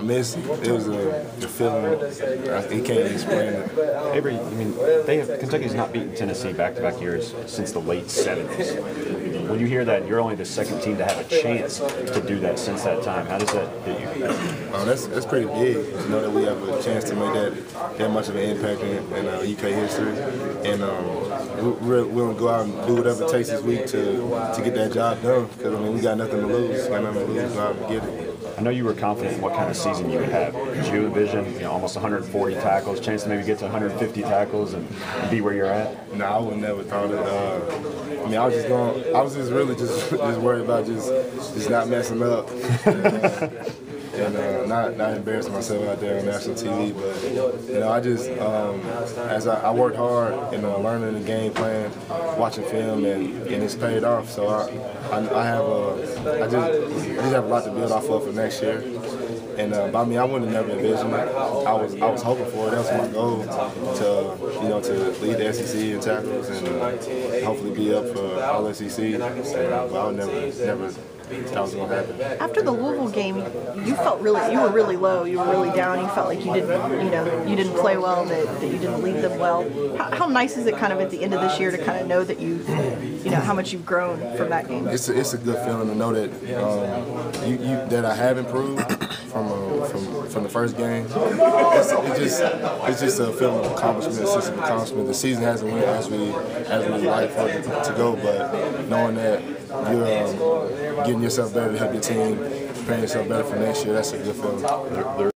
I mean, it was a feeling. He can't explain it. Avery, I mean, Kentucky's not beaten Tennessee back-to-back years since the late 70s. When you hear that, you're only the second team to have a chance to do that since that time. How does that hit you? That's pretty big. To know that we have a chance to make that much of an impact in UK history, and we're willing to go out and do whatever it takes this week to get that job done. Because I mean, we got nothing to lose. Go out and get it. I know you were confident in what kind of season you would have. Did you envision, almost 140 tackles, chance to maybe get to 150 tackles and be where you're at? No, I would never thought it. I mean, I was just really just worried about just not messing up. And not embarrassing myself out there on national TV, but I just as I worked hard and learning the game plan, watching film, and it's paid off. So I just have a lot to build off of for next year. And I mean, I wouldn't have never envisioned it. I was hoping for it. That was my goal to lead the SEC in tackles and hopefully be up for all SEC. But I would never. That was going to happen. After the Louisville game, you were really low. You were really down. You felt like you didn't play well, that you didn't lead them well. How nice is it kind of at the end of this year to kind of know that how much you've grown from that game? It's a good feeling to know that that I have improved from the first game. It's just a feeling of accomplishment, a sense of accomplishment. The season hasn't went as we like for it to go, but knowing that you're getting yourself better to help your team, preparing yourself better for next year, that's a good feeling. There